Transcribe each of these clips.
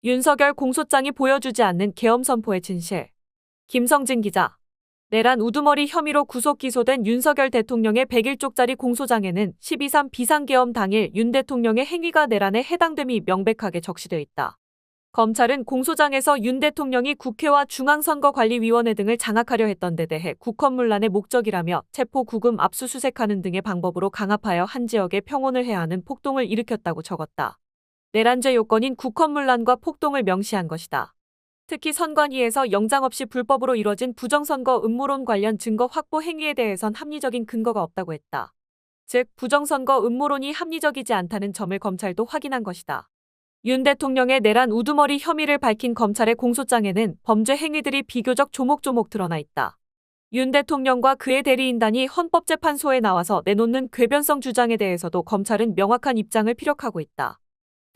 윤석열 공소장이 보여주지 않는 계엄 선포의 진실. 김성진 기자. 내란 우두머리 혐의로 구속 기소된 윤석열 대통령의 101쪽짜리 공소장에는 12.3 비상계엄 당일 윤 대통령의 행위가 내란에 해당됨이 명백하게 적시되어 있다. 검찰은 공소장에서 윤 대통령이 국회와 중앙선거관리위원회 등을 장악하려 했던 데 대해 국헌문란의 목적이라며 체포, 구금, 압수수색하는 등의 방법으로 강압하여 한 지역에 평온을 해야 하는 폭동을 일으켰다고 적었다. 내란죄 요건인 국헌문란과 폭동을 명시한 것이다. 특히 선관위에서 영장 없이 불법으로 이뤄진 부정선거 음모론 관련 증거 확보 행위에 대해선 합리적인 근거가 없다고 했다. 즉, 부정선거 음모론이 합리적이지 않다는 점을 검찰도 확인한 것이다. 윤 대통령의 내란 우두머리 혐의를 밝힌 검찰의 공소장에는 범죄 행위들이 비교적 조목조목 드러나 있다. 윤 대통령과 그의 대리인단이 헌법재판소에 나와서 내놓는 궤변성 주장에 대해서도 검찰은 명확한 입장을 피력하고 있다.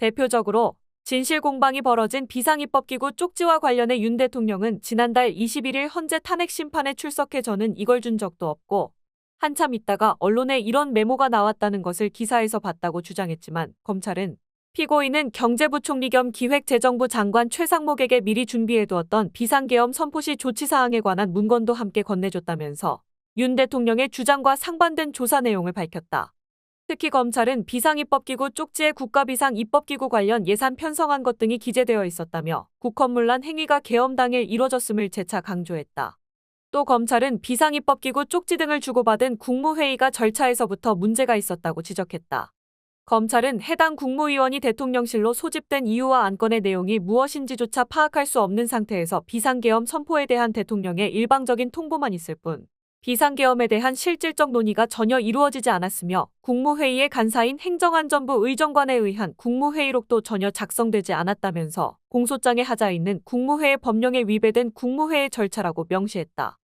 대표적으로 진실공방이 벌어진 비상입법기구 쪽지와 관련해 윤 대통령은 지난달 21일 헌재 탄핵심판에 출석해 저는 이걸 준 적도 없고 한참 있다가 언론에 이런 메모가 나왔다는 것을 기사에서 봤다고 주장했지만 검찰은 피고인은 경제부총리 겸 기획재정부 장관 최상목에게 미리 준비해두었던 비상계엄 선포 시 조치사항에 관한 문건도 함께 건네줬다면서 윤 대통령의 주장과 상반된 조사 내용을 밝혔다. 특히 검찰은 비상입법기구 쪽지에 국가비상입법기구 관련 예산 편성한 것 등이 기재되어 있었다며 국헌문란 행위가 계엄 당일 이뤄졌음을 재차 강조했다. 또 검찰은 비상입법기구 쪽지 등을 주고받은 국무회의가 절차에서부터 문제가 있었다고 지적했다. 검찰은 해당 국무위원이 대통령실로 소집된 이유와 안건의 내용이 무엇인지조차 파악할 수 없는 상태에서 비상계엄 선포에 대한 대통령의 일방적인 통보만 있을 뿐 비상계엄에 대한 실질적 논의가 전혀 이루어지지 않았으며 국무회의의 간사인 행정안전부 의정관에 의한 국무회의록도 전혀 작성되지 않았다면서 공소장에 하자 있는 국무회의 법령에 위배된 국무회의 절차라고 명시했다.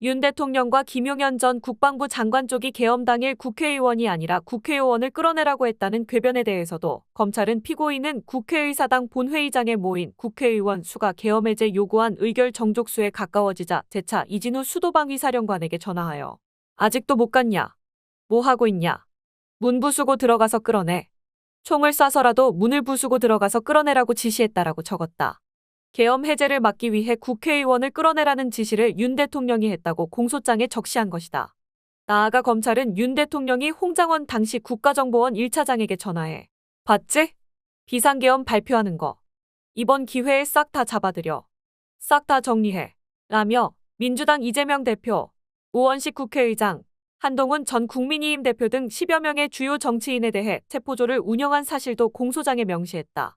윤 대통령과 김용현 전 국방부 장관 쪽이 계엄 당일 국회의원이 아니라 국회의원을 끌어내라고 했다는 궤변에 대해서도 검찰은 피고인은 국회의사당 본회의장에 모인 국회의원 수가 계엄 해제 요구한 의결 정족수에 가까워지자 재차 이진우 수도방위사령관에게 전화하여 아직도 못 갔냐? 뭐 하고 있냐? 문 부수고 들어가서 끌어내. 총을 쏴서라도 문을 부수고 들어가서 끌어내라고 지시했다라고 적었다. 계엄 해제를 막기 위해 국회의원을 끌어내라는 지시를 윤 대통령이 했다고 공소장에 적시한 것이다. 나아가 검찰은 윤 대통령이 홍장원 당시 국가정보원 1차장에게 전화해 봤지? 비상계엄 발표하는 거. 이번 기회에 싹 다 잡아들여. 싹 다 정리해. 라며 민주당 이재명 대표, 우원식 국회의장, 한동훈 전 국민의힘 대표 등 10여 명의 주요 정치인에 대해 체포조를 운영한 사실도 공소장에 명시했다.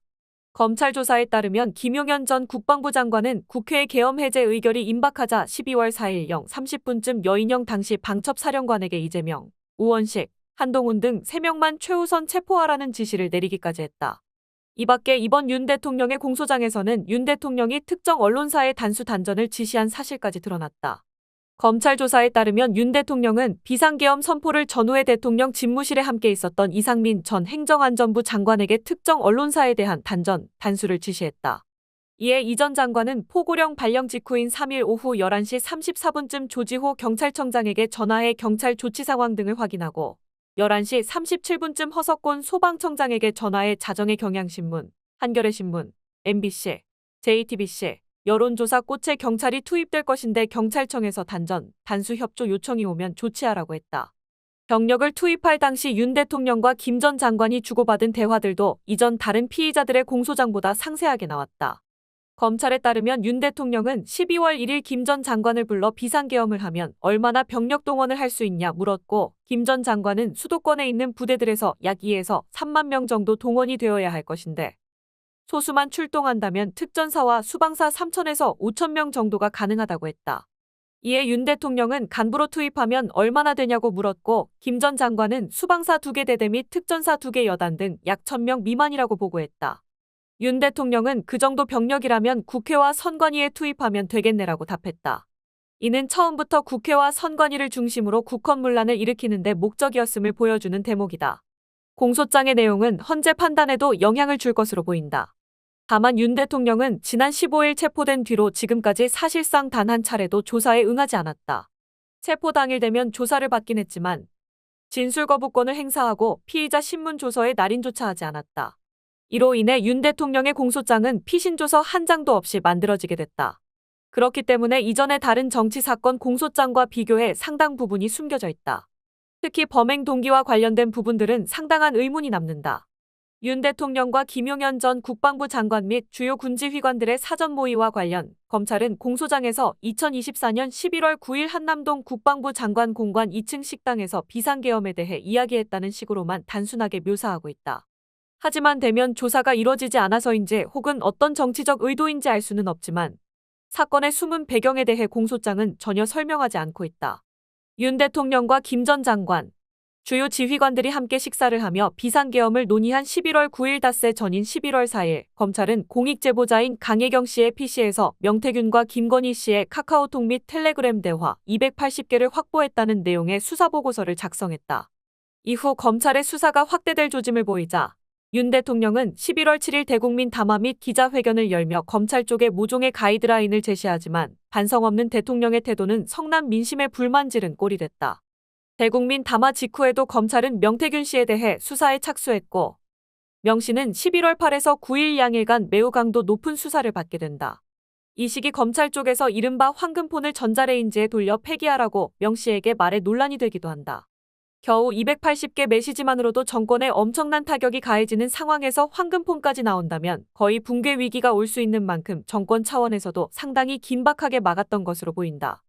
검찰 조사에 따르면 김용현 전 국방부 장관은 국회 계엄 해제 의결이 임박하자 12월 4일 0 30분쯤 여인영 당시 방첩사령관에게 이재명, 우원식, 한동훈 등 3명만 최우선 체포하라는 지시를 내리기까지 했다. 이 밖에 이번 윤 대통령의 공소장에서는 윤 대통령이 특정 언론사의 단수 단전을 지시한 사실까지 드러났다. 검찰 조사에 따르면 윤 대통령은 비상계엄 선포를 전후에 대통령 집무실에 함께 있었던 이상민 전 행정안전부 장관에게 특정 언론사에 대한 단수를 지시했다. 이에 이 전 장관은 포고령 발령 직후인 3일 오후 11시 34분쯤 조지호 경찰청장에게 전화해 경찰 조치 상황 등을 확인하고 11시 37분쯤 허석곤 소방청장에게 전화해 자정의 경향신문, 한겨레신문, MBC, JTBC, 여론조사 꽃에 경찰이 투입될 것인데 경찰청에서 단수 협조 요청이 오면 조치하라고 했다. 병력을 투입할 당시 윤 대통령과 김 전 장관이 주고받은 대화들도 이전 다른 피의자들의 공소장보다 상세하게 나왔다. 검찰에 따르면 윤 대통령은 12월 1일 김 전 장관을 불러 비상계엄을 하면 얼마나 병력 동원을 할 수 있냐 물었고 김 전 장관은 수도권에 있는 부대들에서 약 2에서 3만 명 정도 동원이 되어야 할 것인데 소수만 출동한다면 특전사와 수방사 3천에서 5천 명 정도가 가능하다고 했다. 이에 윤 대통령은 간부로 투입하면 얼마나 되냐고 물었고 김 전 장관은 수방사 2개 대대 및 특전사 2개 여단 등 약 1,000명 미만이라고 보고했다. 윤 대통령은 그 정도 병력이라면 국회와 선관위에 투입하면 되겠네라고 답했다. 이는 처음부터 국회와 선관위를 중심으로 국헌문란을 일으키는 데 목적이었음을 보여주는 대목이다. 공소장의 내용은 헌재 판단에도 영향을 줄 것으로 보인다. 다만 윤 대통령은 지난 15일 체포된 뒤로 지금까지 사실상 단 한 차례도 조사에 응하지 않았다. 체포 당일 되면 조사를 받긴 했지만 진술 거부권을 행사하고 피의자 신문 조서에 날인조차 하지 않았다. 이로 인해 윤 대통령의 공소장은 피신조서 한 장도 없이 만들어지게 됐다. 그렇기 때문에 이전의 다른 정치 사건 공소장과 비교해 상당 부분이 숨겨져 있다. 특히 범행 동기와 관련된 부분들은 상당한 의문이 남는다. 윤 대통령과 김용현 전 국방부 장관 및 주요 군지휘관들의 사전 모의와 관련 검찰은 공소장에서 2024년 11월 9일 한남동 국방부 장관 공관 2층 식당에서 비상계엄에 대해 이야기했다는 식으로만 단순하게 묘사하고 있다. 하지만 대면 조사가 이뤄지지 않아서인지 혹은 어떤 정치적 의도인지 알 수는 없지만 사건의 숨은 배경에 대해 공소장은 전혀 설명하지 않고 있다. 윤 대통령과 김 전 장관, 주요 지휘관들이 함께 식사를 하며 비상계엄을 논의한 11월 9일 닷새 전인 11월 4일 검찰은 공익제보자인 강혜경 씨의 PC에서 명태균과 김건희 씨의 카카오톡 및 텔레그램 대화 280개를 확보했다는 내용의 수사보고서를 작성했다. 이후 검찰의 수사가 확대될 조짐을 보이자 윤 대통령은 11월 7일 대국민 담화 및 기자회견을 열며 검찰 쪽에 모종의 가이드라인을 제시하지만 반성 없는 대통령의 태도는 성남 민심에 불만지른 꼴이 됐다. 대국민 담화 직후에도 검찰은 명태균 씨에 대해 수사에 착수했고 명 씨는 11월 8에서 9일 양일간 매우 강도 높은 수사를 받게 된다. 이 시기 검찰 쪽에서 이른바 황금폰을 전자레인지에 돌려 폐기하라고 명 씨에게 말해 논란이 되기도 한다. 겨우 280개 메시지만으로도 정권에 엄청난 타격이 가해지는 상황에서 황금폰까지 나온다면 거의 붕괴 위기가 올 수 있는 만큼 정권 차원에서도 상당히 긴박하게 막았던 것으로 보인다.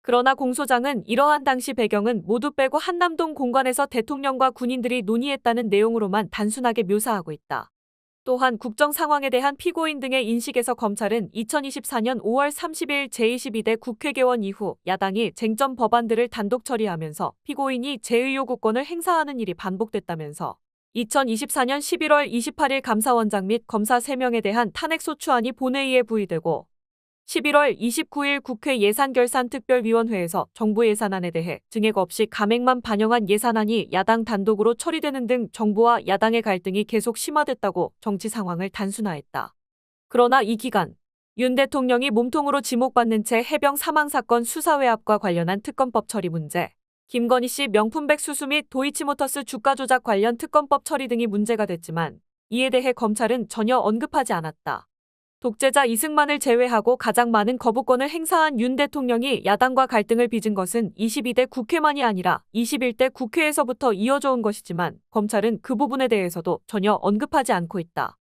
그러나 공소장은 이러한 당시 배경은 모두 빼고 한남동 공관에서 대통령과 군인들이 논의했다는 내용으로만 단순하게 묘사하고 있다. 또한 국정 상황에 대한 피고인 등의 인식에서 검찰은 2024년 5월 30일 제22대 국회 개원 이후 야당이 쟁점 법안들을 단독 처리하면서 피고인이 재의요구권을 행사하는 일이 반복됐다면서 2024년 11월 28일 감사원장 및 검사 3명에 대한 탄핵소추안이 본회의에 부의되고 11월 29일 국회 예산결산특별위원회에서 정부 예산안에 대해 증액 없이 감액만 반영한 예산안이 야당 단독으로 처리되는 등 정부와 야당의 갈등이 계속 심화됐다고 정치 상황을 단순화했다. 그러나 이 기간 윤 대통령이 몸통으로 지목받는 채 해병 사망사건 수사외압과 관련한 특검법 처리 문제, 김건희 씨 명품백 수수 및 도이치모터스 주가 조작 관련 특검법 처리 등이 문제가 됐지만 이에 대해 검찰은 전혀 언급하지 않았다. 독재자 이승만을 제외하고 가장 많은 거부권을 행사한 윤 대통령이 야당과 갈등을 빚은 것은 22대 국회만이 아니라 21대 국회에서부터 이어져 온 것이지만 검찰은 그 부분에 대해서도 전혀 언급하지 않고 있다.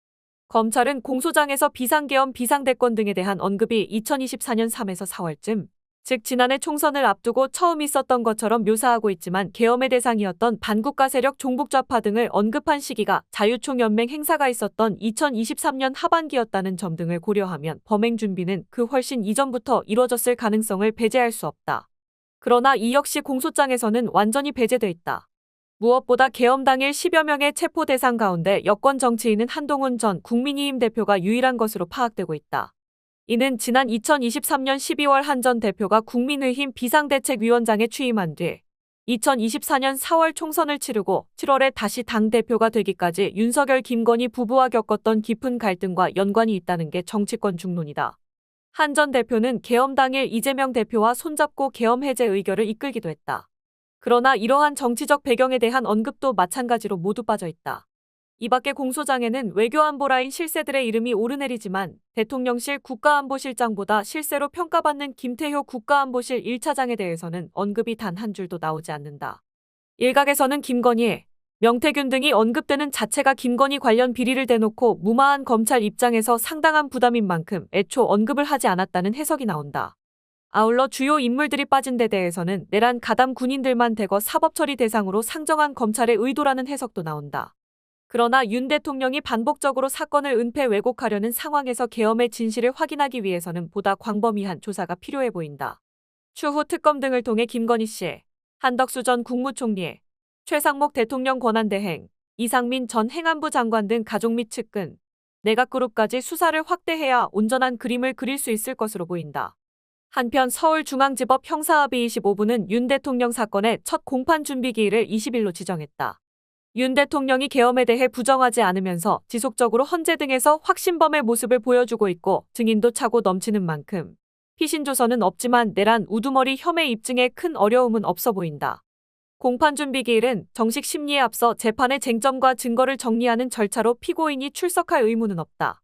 검찰은 공소장에서 비상계엄 비상대권 등에 대한 언급이 2024년 3에서 4월쯤, 즉 지난해 총선을 앞두고 처음 있었던 것처럼 묘사하고 있지만 계엄의 대상이었던 반국가 세력 종북좌파 등을 언급한 시기가 자유총연맹 행사가 있었던 2023년 하반기였다는 점 등을 고려하면 범행 준비는 그 훨씬 이전부터 이뤄졌을 가능성을 배제할 수 없다. 그러나 이 역시 공소장에서는 완전히 배제돼 있다. 무엇보다 계엄 당일 10여 명의 체포 대상 가운데 여권 정치인은 한동훈 전 국민의힘 대표가 유일한 것으로 파악되고 있다. 이는 지난 2023년 12월 한 전 대표가 국민의힘 비상대책위원장에 취임한 뒤 2024년 4월 총선을 치르고 7월에 다시 당대표가 되기까지 윤석열 김건희 부부와 겪었던 깊은 갈등과 연관이 있다는 게 정치권 중론이다. 한 전 대표는 계엄 당일 이재명 대표와 손잡고 계엄 해제 의결을 이끌기도 했다. 그러나 이러한 정치적 배경에 대한 언급도 마찬가지로 모두 빠져 있다. 이 밖에 공소장에는 외교안보라인 실세들의 이름이 오르내리지만 대통령실 국가안보실장보다 실세로 평가받는 김태효 국가안보실 1차장에 대해서는 언급이 단 한 줄도 나오지 않는다. 일각에서는 김건희, 명태균 등이 언급되는 자체가 김건희 관련 비리를 대놓고 무마한 검찰 입장에서 상당한 부담인 만큼 애초 언급을 하지 않았다는 해석이 나온다. 아울러 주요 인물들이 빠진 데 대해서는 내란 가담 군인들만 대거 사법처리 대상으로 상정한 검찰의 의도라는 해석도 나온다. 그러나 윤 대통령이 반복적으로 사건을 은폐 왜곡하려는 상황에서 계엄의 진실을 확인하기 위해서는 보다 광범위한 조사가 필요해 보인다. 추후 특검 등을 통해 김건희 씨, 한덕수 전 국무총리, 최상목 대통령 권한대행, 이상민 전 행안부 장관 등 가족 및 측근, 내각그룹까지 수사를 확대해야 온전한 그림을 그릴 수 있을 것으로 보인다. 한편 서울중앙지법 형사합의 25부는 윤 대통령 사건의 첫 공판 준비 기일을 20일로 지정했다. 윤 대통령이 계엄에 대해 부정하지 않으면서 지속적으로 헌재 등에서 확신범의 모습을 보여주고 있고 증인도 차고 넘치는 만큼 피신조서는 없지만 내란 우두머리 혐의 입증에 큰 어려움은 없어 보인다. 공판 준비 기일은 정식 심리에 앞서 재판의 쟁점과 증거를 정리하는 절차로 피고인이 출석할 의무는 없다.